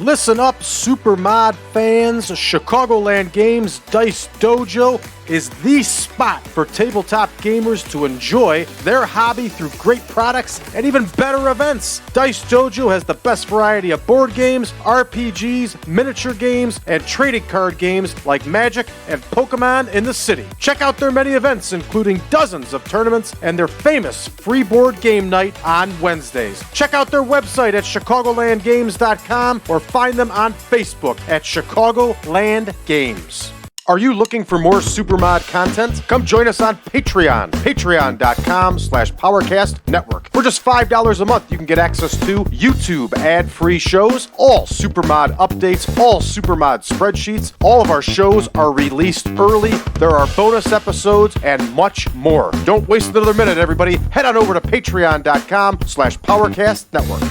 Listen up, Supermod fans. Chicagoland Games Dice Dojo is the spot for tabletop gamers to enjoy their hobby through great products and even better events. Dice Dojo has the best variety of board games, RPGs, miniature games, and trading card games like Magic and Pokemon in the city. Check out their many events, including dozens of tournaments and their famous free board game night on Wednesdays. Check out their website at chicagolandgames.com or find them on Facebook at Chicagoland Games. Are you looking for more Supermod content? Come join us on Patreon, patreon.com/PowerCast Network. For just $5 a month, you can get access to YouTube ad-free shows, all Supermod updates, all Supermod spreadsheets. All of our shows are released early. There are bonus episodes and much more. Don't waste another minute, everybody. Head on over to patreon.com/PowerCast Network.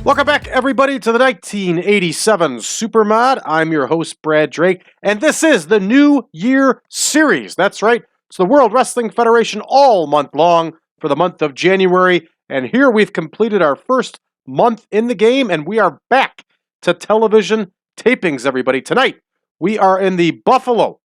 Welcome back, everybody, to the 1987 Supermod. I'm your host, Brad Drake, and this is the New Year Series. That's right, it's the World Wrestling Federation all month long for the month of January, and here we've completed our first month in the game, and we are back to television tapings, everybody. Tonight, we are in the Buffalo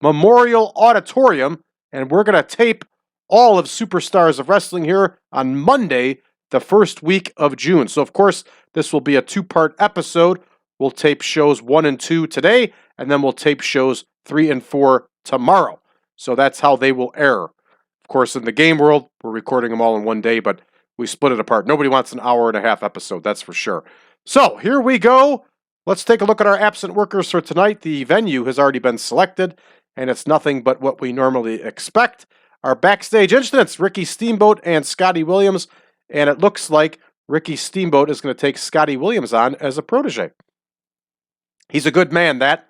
Memorial Auditorium, and we're going to tape all of Superstars of Wrestling here on Monday, the first week of June. So, of course, this will be a two-part episode. We'll tape shows 1 and 2 today, and then we'll tape shows 3 and 4 tomorrow. So that's how they will air. Of course, in the game world, we're recording them all in one day, but we split it apart. Nobody wants an hour-and-a-half episode, that's for sure. So, here we go. Let's take a look at our absent workers for tonight. The venue has already been selected, and it's nothing but what we normally expect. Our backstage incidents, Ricky Steamboat and Scotty Williams. And it looks like Ricky Steamboat is going to take Scotty Williams on as a protege. He's a good man, that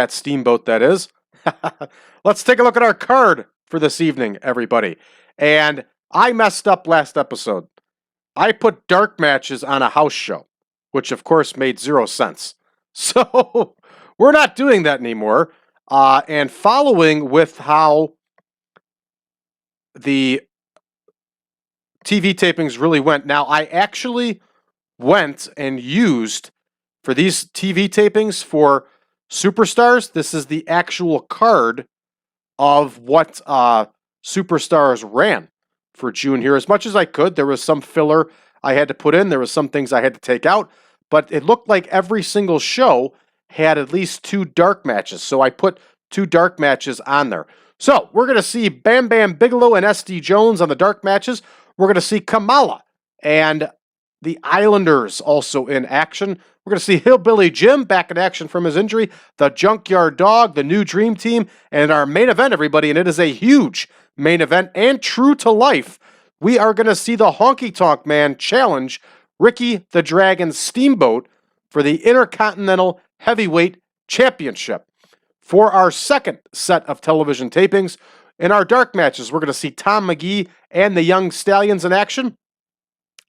Steamboat, that is. Let's take a look at our card for this evening, everybody. And I messed up last episode. I put dark matches on a house show, which of course made 0 sense. So we're not doing that anymore. And following with how the TV tapings really went. Now, I actually went and used, for these TV tapings for Superstars, this is the actual card of what Superstars ran for June here. As much as I could, there was some filler I had to put in. There was some things I had to take out. But it looked like every single show had at least 2 dark matches. So I put 2 dark matches on there. So we're going to see Bam Bam Bigelow and SD Jones on the dark matches. We're going to see Kamala and the Islanders also in action. We're going to see Hillbilly Jim back in action from his injury, the Junkyard Dog, the new Dream Team, and our main event, everybody, and it is a huge main event and true to life. We are going to see the Honky Tonk Man challenge Ricky the Dragon Steamboat for the Intercontinental Heavyweight Championship. For our second set of television tapings, in our dark matches, we're going to see Tom McGhee and the Young Stallions in action.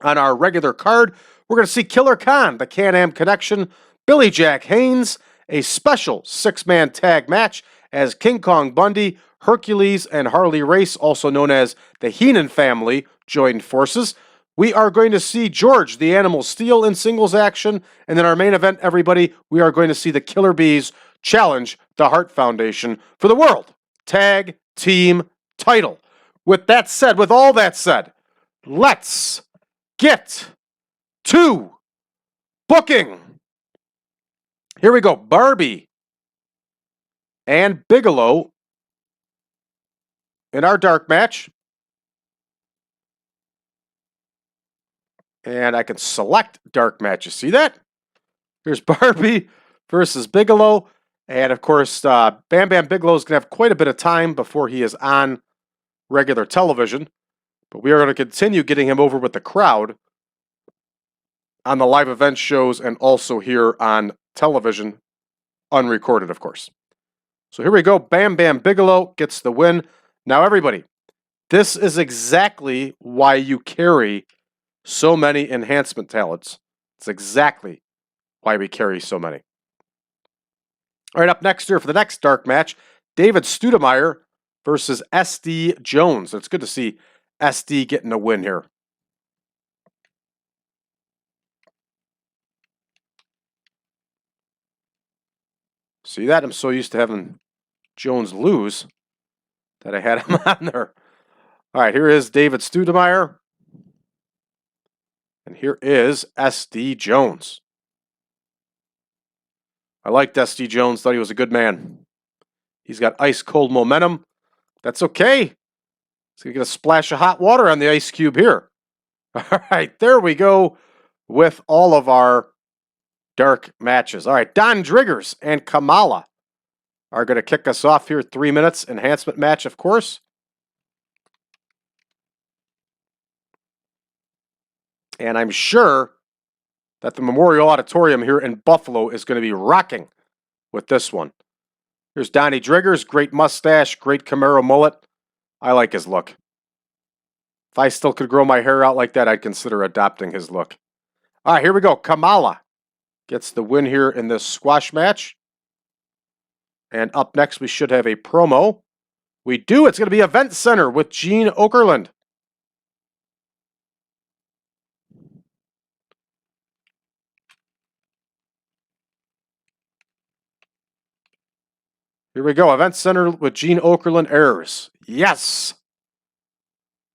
On our regular card, we're going to see Killer Khan, the Can-Am Connection, Billy Jack Haynes, a special 6-man tag match as King Kong Bundy, Hercules, and Harley Race, also known as the Heenan family, joined forces. We are going to see George, the Animal Steel, in singles action. And in our main event, everybody, we are going to see the Killer Bees challenge the Hart Foundation for the World Tag Team title. With all that said, let's get to booking. Here we go. Barbie and Bigelow in our dark match. And I can select dark matches. See that? Here's Barbie versus Bigelow. And, of course, Bam Bam Bigelow is going to have quite a bit of time before he is on regular television. But we are going to continue getting him over with the crowd on the live event shows and also here on television, unrecorded, of course. So here we go. Bam Bam Bigelow gets the win. Now, everybody, this is exactly why you carry so many enhancement talents. It's exactly why we carry so many. All right, up next here for the next dark match, David Stoudemire versus SD Jones. It's good to see SD getting a win here. See that? I'm so used to having Jones lose that I had him on there. All right, here is David Stoudemire. And here is SD Jones. I liked SD Jones, thought he was a good man. He's got ice-cold momentum. That's okay. He's going to get a splash of hot water on the ice cube here. All right, there we go with all of our dark matches. All right, Don Driggers and Kamala are going to kick us off here. 3 minutes enhancement match, of course. And I'm sure that the Memorial Auditorium here in Buffalo is going to be rocking with this one. Here's Donnie Driggers, great mustache, great Camaro mullet. I like his look. If I still could grow my hair out like that, I'd consider adopting his look. All right, here we go. Kamala gets the win here in this squash match. And up next, we should have a promo. We do. It's going to be Event Center with Gene Okerlund. Here we go. Event Center with Gene Okerlund airs. Yes!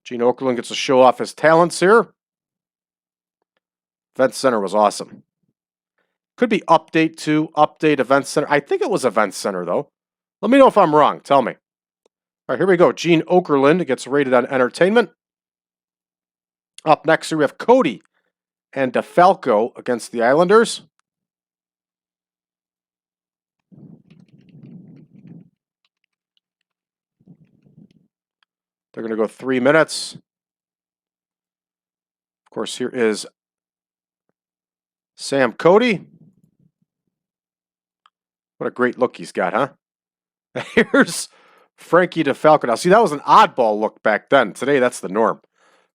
Gene Okerlund gets to show off his talents here. Event Center was awesome. Could be Update 2, Update Event Center. I think it was Event Center, though. Let me know if I'm wrong. Tell me. All right, here we go. Gene Okerlund gets rated on entertainment. Up next, here we have Cody and DeFalco against the Islanders. They're going to go 3 minutes. Of course, here is Sam Cody. What a great look he's got, huh? Here's Frankie DeFalco. Now, see, that was an oddball look back then. Today, that's the norm.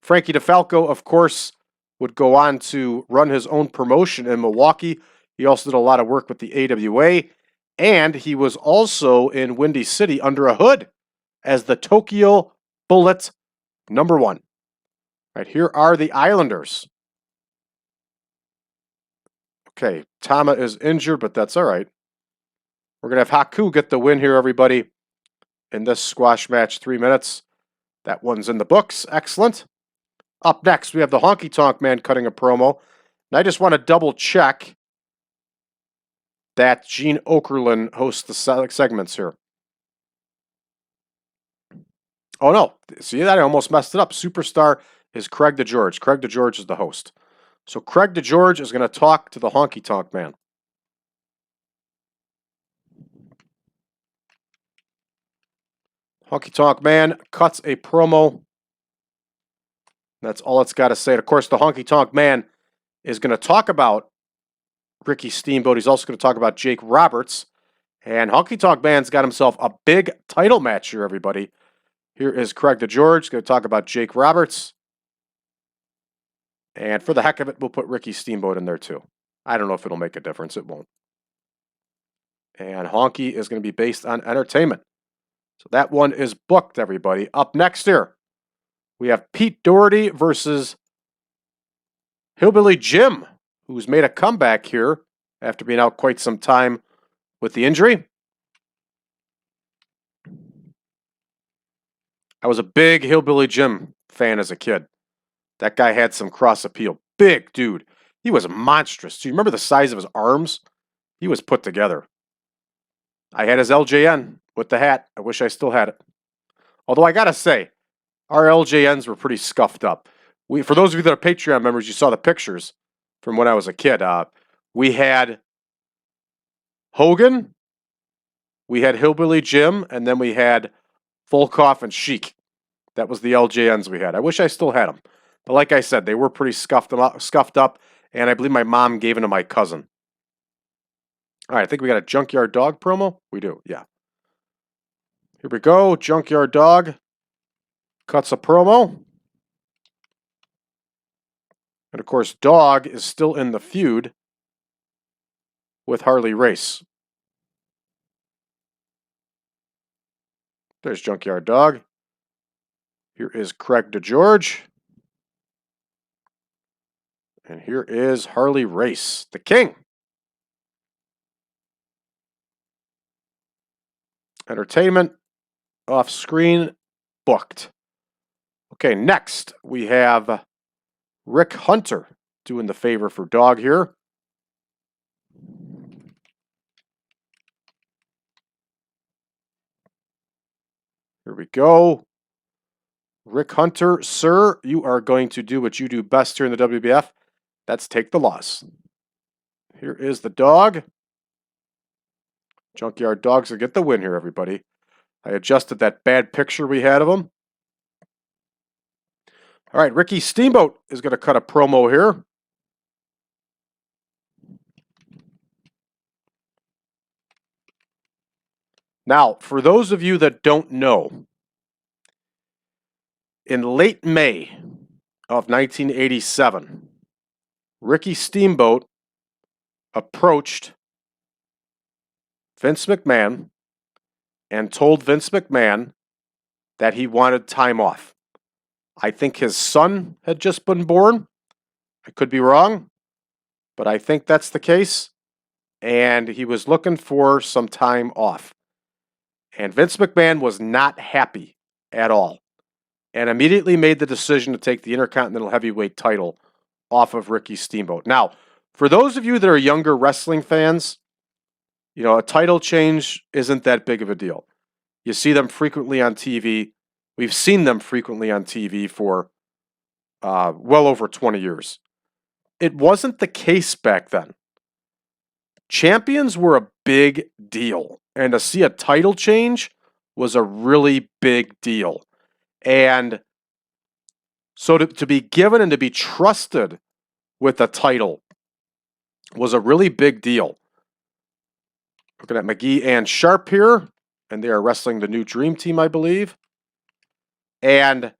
Frankie DeFalco, of course, would go on to run his own promotion in Milwaukee. He also did a lot of work with the AWA. And he was also in Windy City under a hood as the Tokyo Bullet #1. All right, here are the Islanders. Okay, Tama is injured, but that's all right. We're going to have Haku get the win here, everybody, in this squash match, 3 minutes. That one's in the books. Excellent. Up next, we have the Honky Tonk Man cutting a promo. And I just want to double check that Gene Okerlund hosts the segments here. Oh, no. See that? I almost messed it up. Superstar is Craig DeGeorge. Craig DeGeorge is the host. So Craig DeGeorge is going to talk to the Honky Tonk Man. Honky Tonk Man cuts a promo. That's all it's got to say. And of course, the Honky Tonk Man is going to talk about Ricky Steamboat. He's also going to talk about Jake Roberts. And Honky Tonk Man's got himself a big title match here, everybody. Here is Craig DeGeorge. Going to talk about Jake Roberts. And for the heck of it, we'll put Ricky Steamboat in there too. I don't know if it'll make a difference. It won't. And Honky is going to be based on entertainment. So that one is booked, everybody. Up next here, we have Pete Doherty versus Hillbilly Jim, who's made a comeback here after being out quite some time with the injury. I was a big Hillbilly Jim fan as a kid. That guy had some cross appeal. Big dude. He was monstrous. Do you remember the size of his arms? He was put together. I had his LJN with the hat. I wish I still had it. Although I gotta say, our LJNs were pretty scuffed up. For those of you that are Patreon members, you saw the pictures from when I was a kid. We had Hogan, we had Hillbilly Jim, and then we had Volkov and Sheik. That was the LJNs we had. I wish I still had them. But like I said, they were pretty scuffed up. And I believe my mom gave it to my cousin. All right, I think we got a Junkyard Dog promo. We do, yeah. Here we go. Junkyard Dog cuts a promo. And of course, Dog is still in the feud with Harley Race. There's Junkyard Dog. Here is Craig DeGeorge. And here is Harley Race, the king. Entertainment, off screen, booked. Okay, next we have Rick Hunter doing the favor for Dog here. Here we go. Rick Hunter, sir, you are going to do what you do best here in the WWF. That's take the loss. Here is the Dog. Junkyard Dogs will get the win here, everybody. I adjusted that bad picture we had of him. All right, Ricky Steamboat is going to cut a promo here. Now, for those of you that don't know, in late May of 1987, Ricky Steamboat approached Vince McMahon and told Vince McMahon that he wanted time off. I think his son had just been born. I could be wrong, but I think that's the case. And he was looking for some time off. And Vince McMahon was not happy at all and immediately made the decision to take the Intercontinental Heavyweight title off of Ricky Steamboat. Now, for those of you that are younger wrestling fans, you know, a title change isn't that big of a deal. You see them frequently on TV. We've seen them frequently on TV for well over 20 years. It wasn't the case back then. Champions were a big deal, and to see a title change was a really big deal. And so to be given and to be trusted with a title was a really big deal. Looking at McGhee and Sharp here, and they are wrestling the New Dream Team, I believe. And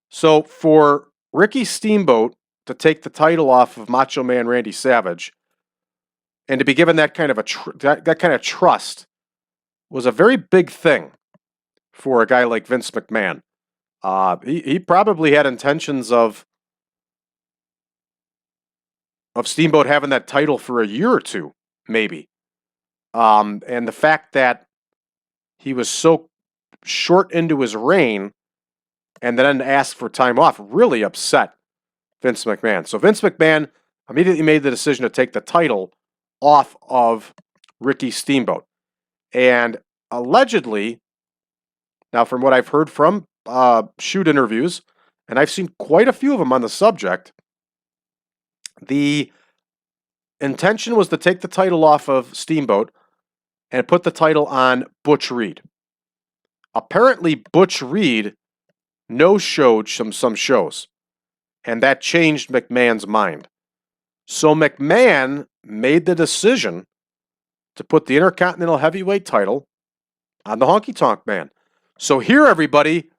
so for Ricky Steamboat to take the title off of Macho Man Randy Savage and to be given that kind of that kind of trust was a very big thing for a guy like Vince McMahon. He probably had intentions of Steamboat having that title for a year or two, maybe. And the fact that he was so short into his reign and then asked for time off really upset Vince McMahon. So Vince McMahon immediately made the decision to take the title off of Ricky Steamboat. And allegedly, now from what I've heard from shoot interviews, and I've seen quite a few of them on the subject, the intention was to take the title off of Steamboat and put the title on Butch Reed. Apparently, Butch Reed no-showed some shows, and that changed McMahon's mind. So McMahon made the decision to put the Intercontinental Heavyweight title on the Honky Tonk Man. So here, everybody,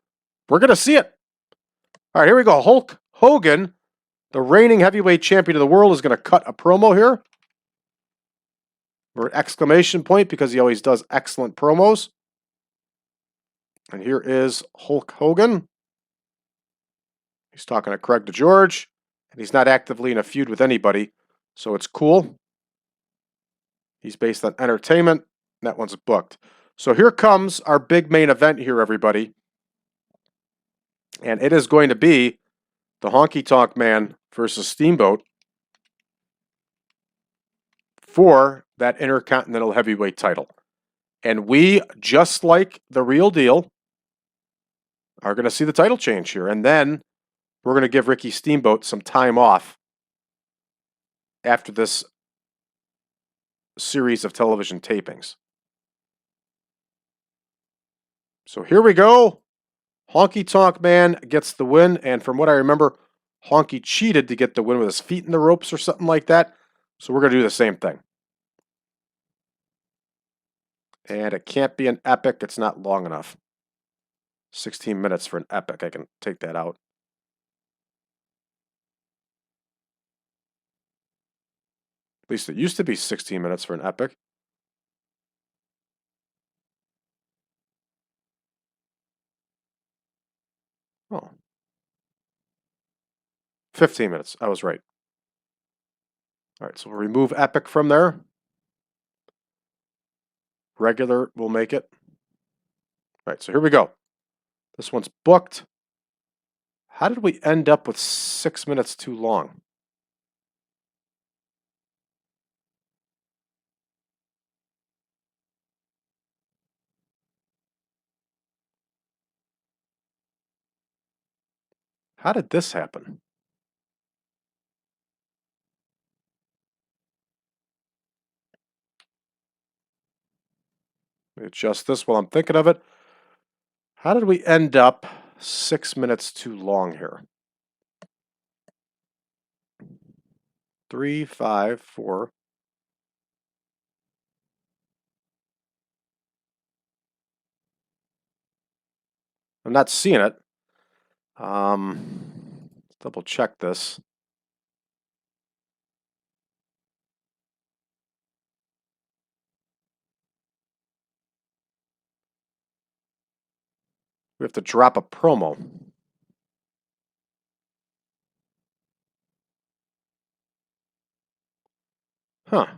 we're going to see it. All right, here we go. Hulk Hogan, the reigning heavyweight champion of the world, is going to cut a promo here. We're at exclamation point because he always does excellent promos. And here is Hulk Hogan. He's talking to Craig DeGeorge, and he's not actively in a feud with anybody, so it's cool. He's based on entertainment, and that one's booked. So here comes our big main event here, everybody. And it is going to be the Honky Tonk Man versus Steamboat for that Intercontinental Heavyweight title. And we, just like the real deal, are going to see the title change here. And then we're going to give Ricky Steamboat some time off after this series of television tapings. So here we go. Honky Tonk Man gets the win. And from what I remember, Honky cheated to get the win with his feet in the ropes or something like that. So we're going to do the same thing. And it can't be an epic. It's not long enough. 16 minutes for an epic. I can take that out. At least it used to be 16 minutes for an epic. Oh. 15 minutes. I was right. All right, so we'll remove epic from there. Regular will make it. All right, so here we go. This one's booked. How did we end up with 6 minutes too long? How did this happen? Let me adjust this while I'm thinking of it. How did we end up 6 minutes too long here? 3, 5, 4. I'm not seeing it. Double check this. We have to drop a promo. Huh. Let's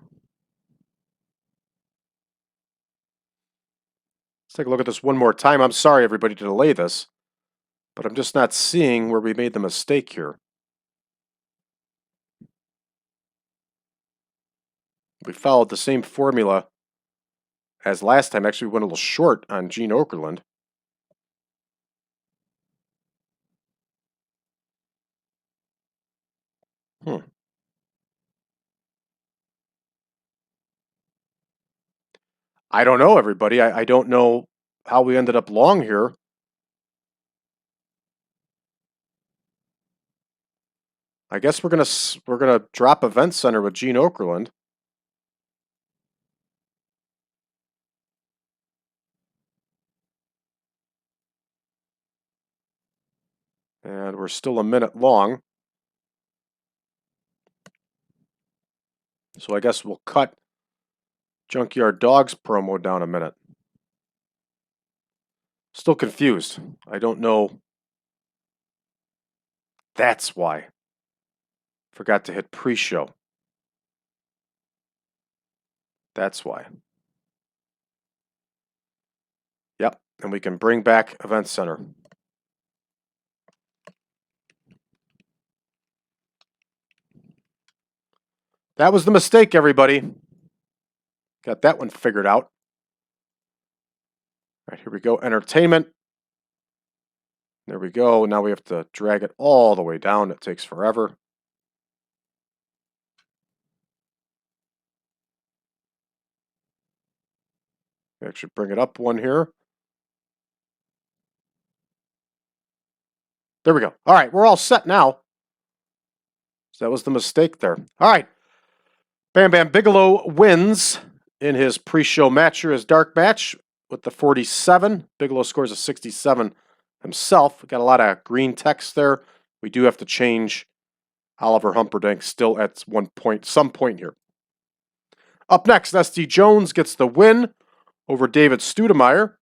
take a look at this one more time. I'm sorry, everybody, to delay this, but I'm just not seeing where we made the mistake here. We followed the same formula as last time. Actually, we went a little short on Gene Okerlund. I don't know, everybody. I don't know how we ended up long here. I guess we're gonna drop Event Center with Gene Okerlund. And we're still a minute long. So I guess we'll cut Junkyard Dog's promo down a minute. Still confused. I don't know. That's why. Forgot to hit pre-show. That's why. Yep, and we can bring back Event Center. That was the mistake, everybody. Got that one figured out. All right, here we go. Entertainment. There we go. Now we have to drag it all the way down. It takes forever. I should bring it up one here. There we go. All right, we're all set now. So that was the mistake there. All right. Bam Bam Bigelow wins in his pre-show match here, his dark match with the 47. Bigelow scores a 67 himself. We got a lot of green text there. We do have to change Oliver Humperdinck still at some point here. Up next, SD Jones gets the win over David Stoudemire.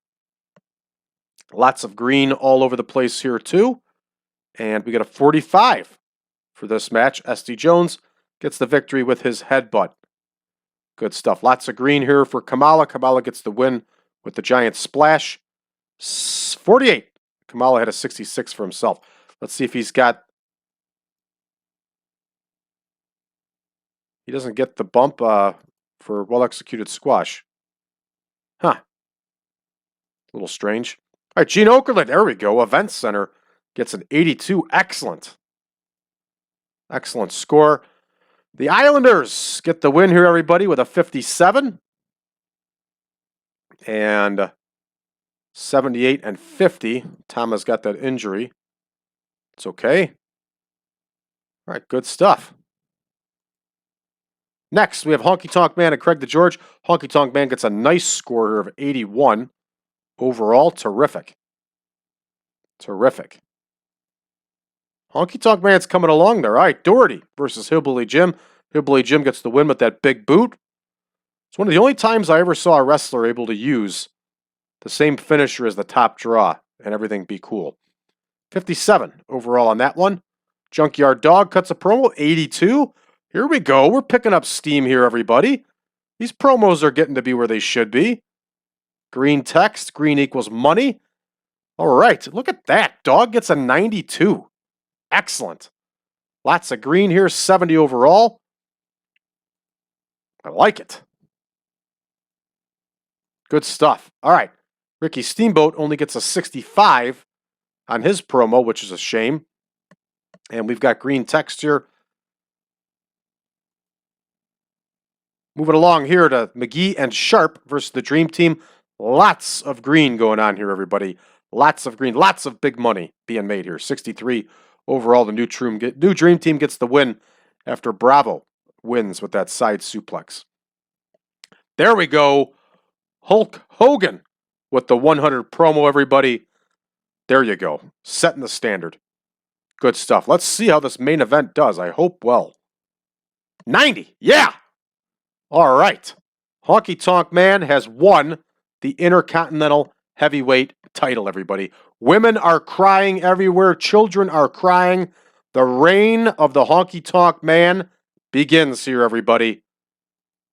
Lots of green all over the place here too. And we got a 45 for this match. SD Jones gets the victory with his headbutt. Good stuff. Lots of green here for Kamala. Kamala gets the win with the giant splash. 48. Kamala had a 66 for himself. Let's see if he's got... He doesn't get the bump for well-executed squash. Huh. A little strange. All right, Gene Okerlund. There we go. Event Center gets an 82. Excellent. Excellent score. The Islanders get the win here, everybody, with a 57. And 78 and 50. Tom has got that injury. It's okay. All right, good stuff. Next, we have Honky Tonk Man and Craig DeGeorge. Honky Tonk Man gets a nice score here of 81. Overall, terrific. Terrific. Honky Tonk Man's coming along there. All right, Doherty versus Hillbilly Jim. Hillbilly Jim gets the win with that big boot. It's one of the only times I ever saw a wrestler able to use the same finisher as the top draw and everything be cool. 57 overall on that one. Junkyard Dog cuts a promo, 82. Here we go. We're picking up steam here, everybody. These promos are getting to be where they should be. Green text, green equals money. All right, look at that. Dog gets a 92. Excellent. Lots of green here, 70 overall. I like it. Good stuff. All right. Ricky Steamboat only gets a 65 on his promo, which is a shame. And we've got green text here. Moving along here to McGhee and Sharp versus the Dream Team. Lots of green going on here, everybody. Lots of green. Lots of big money being made here. 63 overall. The new Dream Team gets the win after Bravo wins with that side suplex. There we go. Hulk Hogan with the 100 promo, everybody. There you go. Setting the standard. Good stuff. Let's see how this main event does. I hope well. 90. Yeah. All right. Honky Tonk Man has won the Intercontinental Heavyweight title, everybody. Women are crying everywhere. Children are crying. The reign of the Honky Tonk Man begins here, everybody.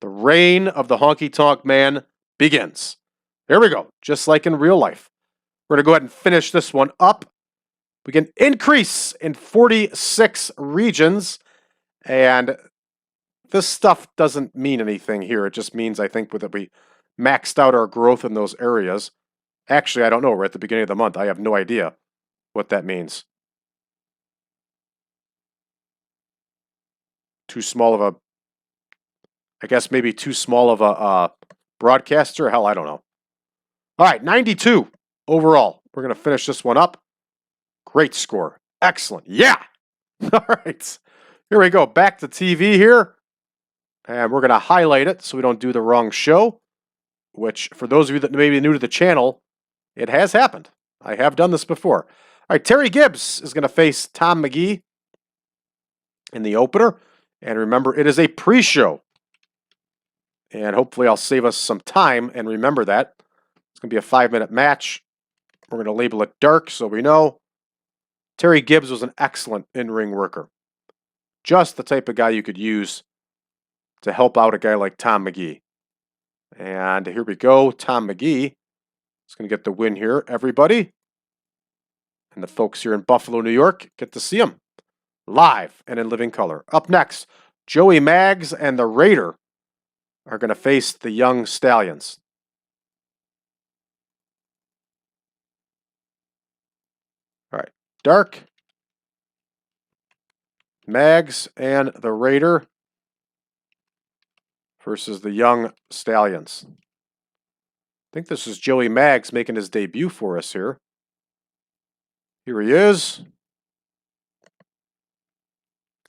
The reign of the Honky Tonk Man begins. Here we go. Just like in real life. We're going to go ahead and finish this one up. We can increase in 46 regions. And this stuff doesn't mean anything here. It just means, I think, that we maxed out our growth in those areas. Actually, I don't know. We're at the beginning of the month. I have no idea what that means. Too small of a... I guess maybe too small of a broadcaster. Hell, I don't know. All right, 92 overall. We're going to finish this one up. Great score. Excellent. Yeah. All right. Here we go. Back to TV here. And we're going to highlight it so we don't do the wrong show, which for those of you that may be new to the channel, it has happened. I have done this before. All right, Terry Gibbs is going to face Tom McGhee in the opener. And remember, it is a pre-show. And hopefully I'll save us some time and remember that. It's going to be a 5-minute match. We're going to label it dark so we know. Terry Gibbs was an excellent in-ring worker. Just the type of guy you could use to help out a guy like Tom McGhee. And here we go. Tom McGhee is going to get the win here, everybody. And the folks here in Buffalo, New York, get to see him live and in living color. Up next, Joey Maggs and the Raider are going to face the young Stallions. All right, dark. Maggs and the Raider versus the young Stallions. I think this is Joey Maggs making his debut for us here. Here he is.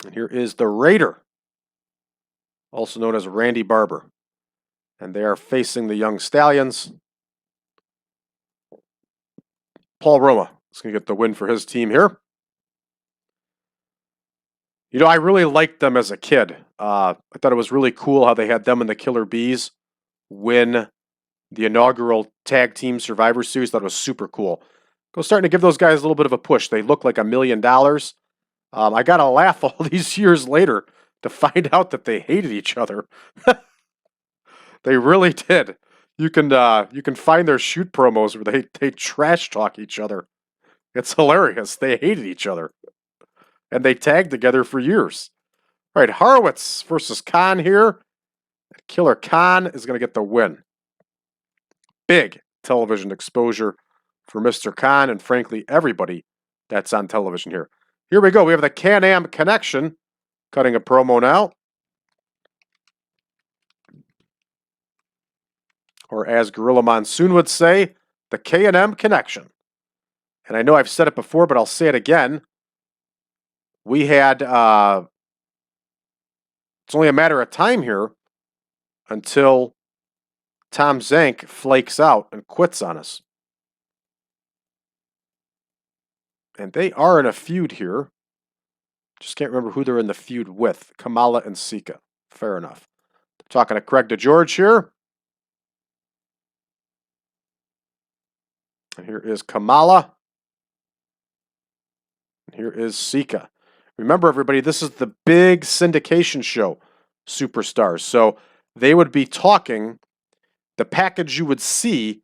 And here is the Raider, also known as Randy Barber. And they are facing the young Stallions. Paul Roma is going to get the win for his team here. You know, I really liked them as a kid. I thought it was really cool how they had them and the Killer Bees win the inaugural Tag Team Survivor Series. That was super cool. Starting to give those guys a little bit of a push. They look like $1 million. I got to laugh all these years later to find out that they hated each other. They really did. You can find their shoot promos where they trash talk each other. It's hilarious. They hated each other. And they tagged together for years. All right, Horowitz versus Khan here. Killer Khan is going to get the win. Big television exposure for Mr. Khan and frankly everybody that's on television here. Here we go. We have the Can-Am Connection cutting a promo now. Or as Gorilla Monsoon would say, the K&M Connection. And I know I've said it before, but I'll say it again. we had, it's only a matter of time here until Tom Zank flakes out and quits on us. And they are in a feud here. Just can't remember who they're in the feud with. Kamala and Sika. Fair enough. Talking to Craig DeGeorge here. And here is Kamala. And here is Sika. Remember, everybody, this is the big syndication show, Superstars. So they would be talking. The package you would see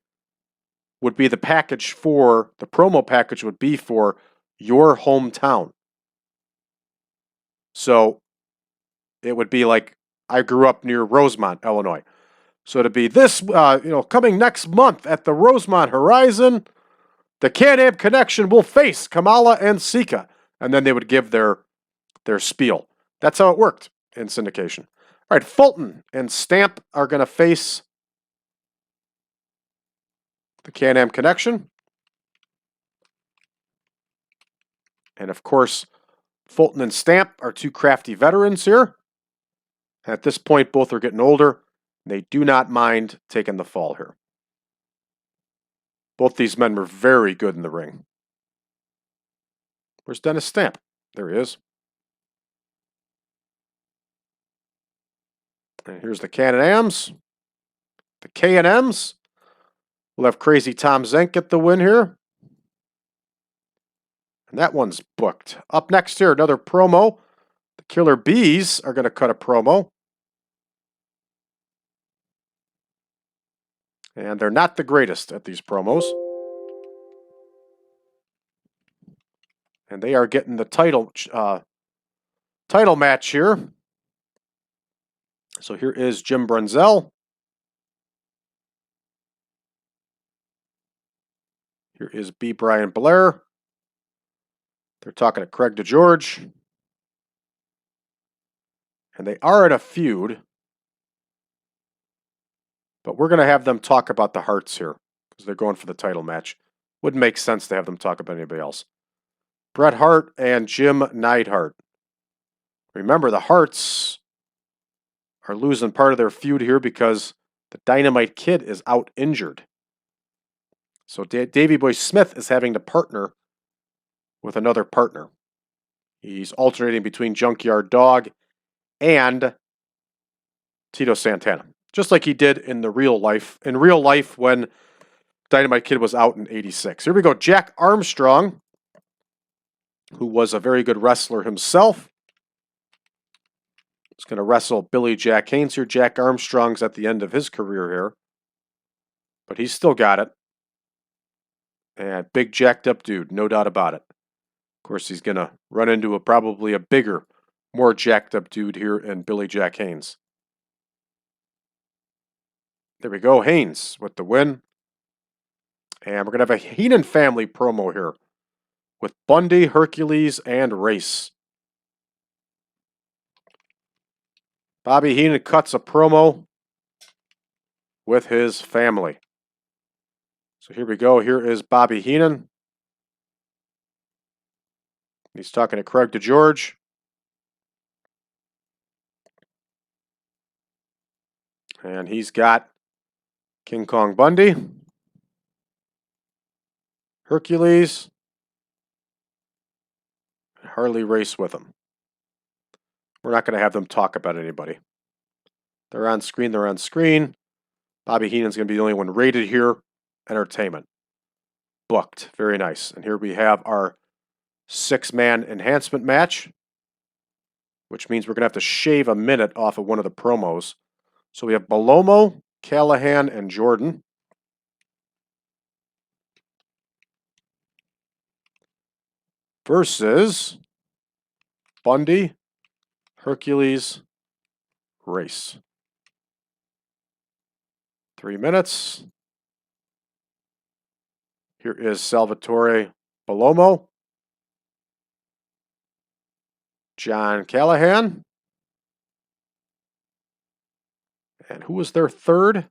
would be the package for, the promo package would be for your hometown. So it would be like, I grew up near Rosemont, Illinois. So to be this, coming next month at the Rosemont Horizon, the Can-Am Connection will face Kamala and Sika. And then they would give their spiel. That's how it worked in syndication. All right, Fulton and Stamp are going to face the Can-Am Connection. And of course, Fulton and Stamp are two crafty veterans here. At this point, both are getting older. They do not mind taking the fall here. Both these men were very good in the ring. Where's Dennis Stamp? There he is. And here's the Can-Ams. The K&Ms. We'll have Crazy Tom Zank get the win here. And that one's booked. Up next here, another promo. The Killer Bees are going to cut a promo. And they're not the greatest at these promos. And they are getting the title match here. So here is Jim Brunzell. Here is B. Brian Blair. They're talking to Craig DeGeorge. And they are in a feud. But we're going to have them talk about the Hearts here. Because they're going for the title match. Wouldn't make sense to have them talk about anybody else. Bret Hart and Jim Neidhart. Remember, the Hearts are losing part of their feud here because the Dynamite Kid is out injured. So Davey Boy Smith is having to partner with another partner. He's alternating between Junkyard Dog and Tito Santana. Just like he did in real life when Dynamite Kid was out in '86. Here we go. Jack Armstrong, who was a very good wrestler himself, is going to wrestle Billy Jack Haynes here. Jack Armstrong's at the end of his career here. But he's still got it. And big jacked up dude, no doubt about it. Of course, he's going to run into probably a bigger, more jacked up dude here in Billy Jack Haynes. There we go, Haynes with the win. And we're going to have a Heenan family promo here with Bundy, Hercules, and Race. Bobby Heenan cuts a promo with his family. So here we go. Here is Bobby Heenan. He's talking to Craig DeGeorge. And he's got King Kong Bundy, Hercules, and Harley Race with him. We're not going to have them talk about anybody. They're on screen. They're on screen. Bobby Heenan's going to be the only one rated here. Entertainment. Booked. Very nice. And here we have our 6-man enhancement match, which means we're going to have to shave a minute off of one of the promos. So we have Bellomo, Callahan, and Jordan. Versus Bundy, Hercules, Race. 3 minutes. Here is Salvatore Bellomo, John Callahan. And who was their third?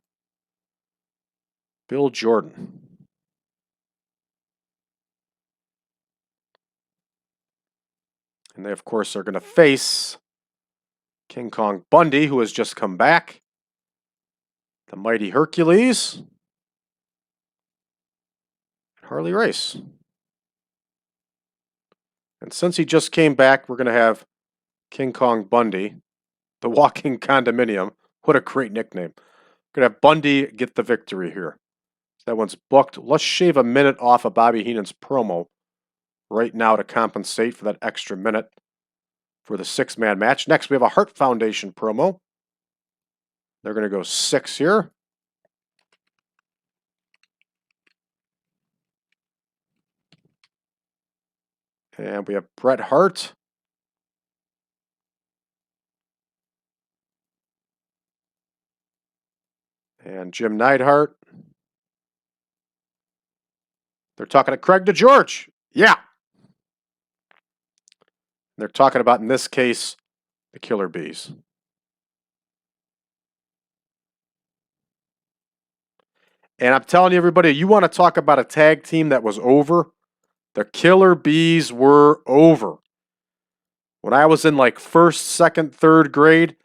Bill Jordan. And they, of course, are going to face King Kong Bundy, who has just come back. The Mighty Hercules. Harley Race. And since he just came back, we're going to have King Kong Bundy, the walking condominium. What a great nickname. We're going to have Bundy get the victory here. That one's booked. Let's shave a minute off of Bobby Heenan's promo right now to compensate for that extra minute for the 6-man match. Next, we have a Hart Foundation promo. They're going to go 6 here. And we have Bret Hart. And Jim Neidhart. They're talking to Craig DeGeorge. Yeah. They're talking about, in this case, the Killer Bees. And I'm telling you, everybody, you want to talk about a tag team that was over? The Killer Bees were over. When I was in like 1st, 2nd, 3rd grade,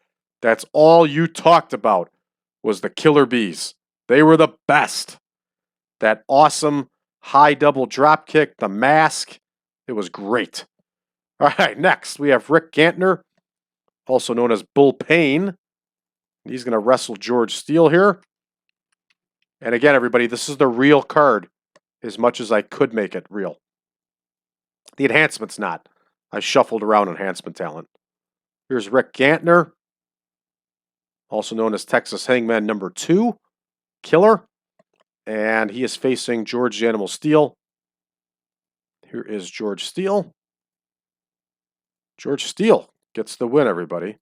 that's all you talked about was the Killer Bees. They were the best. That awesome high double drop kick, the mask, it was great. All right, next we have Rick Gantner, also known as Bull Payne. He's going to wrestle George Steele here. And again, everybody, this is the real card as much as I could make it real. The enhancement's not. I shuffled around enhancement talent. Here's Rick Gantner, also known as Texas Hangman number 2, Killer. And he is facing George the Animal Steele. Here is George Steele. George Steele gets the win, everybody.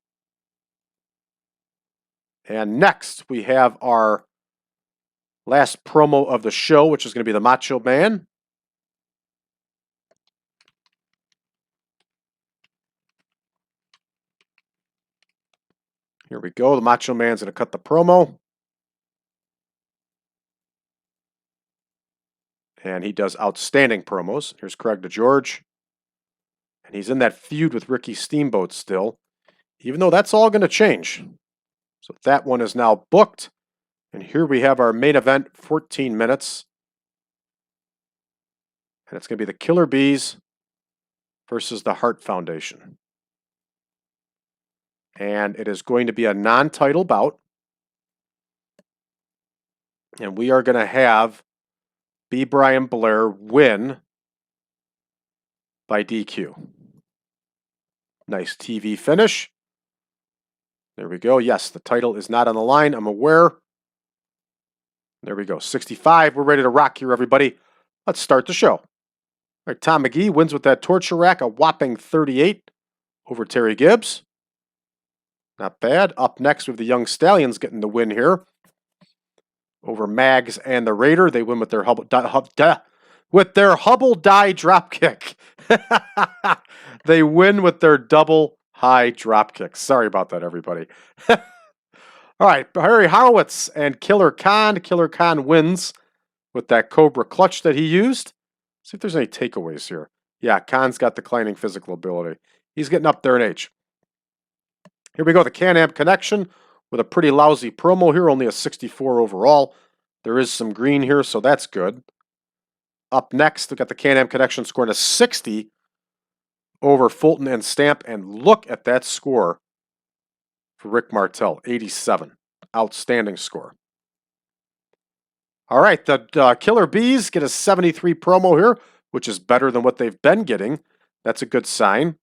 And next, we have our last promo of the show, which is going to be the Macho Man. Here we go. The Macho Man's going to cut the promo. And he does outstanding promos. Here's Craig DeGeorge. And he's in that feud with Ricky Steamboat still, even though that's all going to change. So that one is now booked. And here we have our main event, 14 minutes. And it's going to be the Killer Bees versus the Hart Foundation. And it is going to be a non-title bout. And we are going to have B. Brian Blair win by DQ. Nice TV finish. There we go. Yes, the title is not on the line. I'm aware. There we go. 65. We're ready to rock here, everybody. Let's start the show. All right, Tom McGhee wins with that torture rack, a whopping 38 over Terry Gibbs. Not bad. Up next, we have the Young Stallions getting the win here over Mags and the Raider. They win with their Hubble die drop kick. They win with their double high drop kick. Sorry about that, everybody. All right, Harry Horowitz and Killer Khan. Killer Khan wins with that Cobra clutch that he used. See if there's any takeaways here. Yeah, Khan's got declining physical ability. He's getting up there in age. Here we go, the Can-Am Connection with a pretty lousy promo here, only a 64 overall. There is some green here, so that's good. Up next, we've got the Can-Am Connection scoring a 60 over Fulton and Stamp, and look at that score for Rick Martel, 87. Outstanding score. All right, the Killer Bees get a 73 promo here, which is better than what they've been getting. That's a good sign.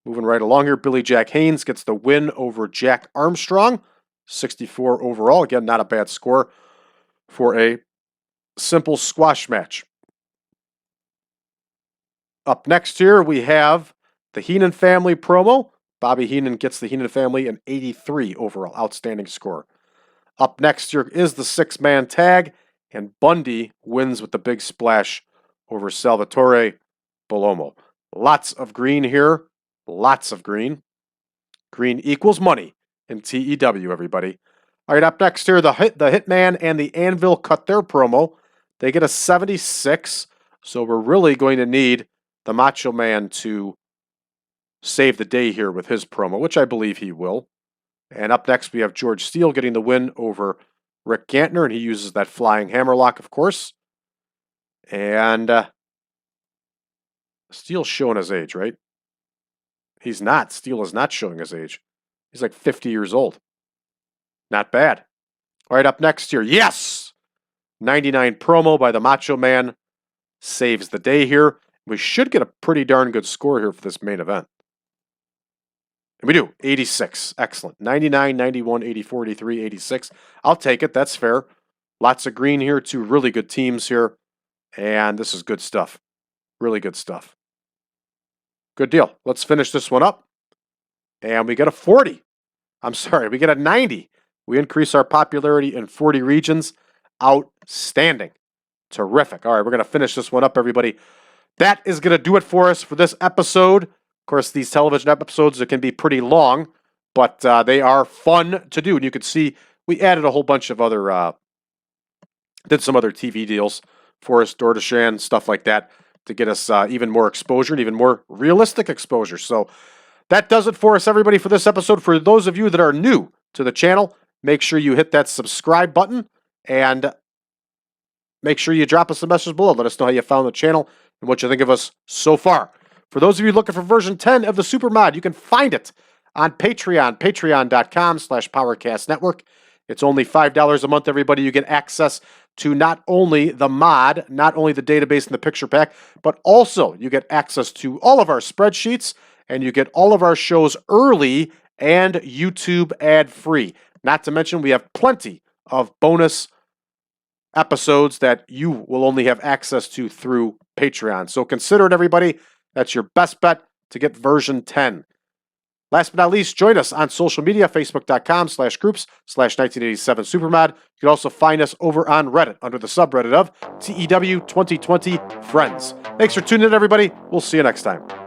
Moving right along here, Billy Jack Haynes gets the win over Jack Armstrong, 64 overall. Again, not a bad score for a simple squash match. Up next here, we have the Heenan family promo. Bobby Heenan gets the Heenan family an 83 overall. Outstanding score. Up next here is the 6-man tag, and Bundy wins with the big splash over Salvatore Bellomo. Lots of green here. Lots of green. Green equals money in TEW, everybody. All right, up next here, the Hitman and the Anvil cut their promo. They get a 76, so we're really going to need the Macho Man to save the day here with his promo, which I believe he will. And up next, we have George Steele getting the win over Rick Gantner, and he uses that flying hammerlock, of course. And Steele's showing his age, right? He's not. Steele is not showing his age. He's like 50 years old. Not bad. All right, up next here. Yes! 99 promo by the Macho Man saves the day here. We should get a pretty darn good score here for this main event. And we do. 86. Excellent. 99, 91, 84, 83, 86. I'll take it. That's fair. Lots of green here. Two really good teams here. And this is good stuff. Really good stuff. Good deal. Let's finish this one up. And we get a 40. I'm sorry. We get a 90. We increase our popularity in 40 regions. Outstanding. Terrific. All right, we're going to finish this one up, everybody. That is going to do it for us for this episode. Of course, these television episodes, it can be pretty long, but they are fun to do. And you can see we added a whole bunch of other, did some other TV deals, Forrest Dordeshan, stuff like that, to get us even more exposure and even more realistic exposure. So that does it for us, everybody, for this episode. For those of you that are new to the channel, make sure you hit that subscribe button and make sure you drop us a message below. Let us know how you found the channel and what you think of us so far. For those of you looking for version 10 of the Super Mod, you can find it on Patreon, patreon.com/PowerCastNetwork. It's only $5 a month, everybody. You get access to not only the mod, not only the database and the picture pack, but also you get access to all of our spreadsheets, and you get all of our shows early and YouTube ad-free. Not to mention, we have plenty of bonus episodes that you will only have access to through Patreon. So consider it, everybody. That's your best bet to get version 10. Last but not least, join us on social media, facebook.com/groups/1987supermod. You can also find us over on Reddit under the subreddit of TEW 2020 Friends. Thanks for tuning in, everybody. We'll see you next time.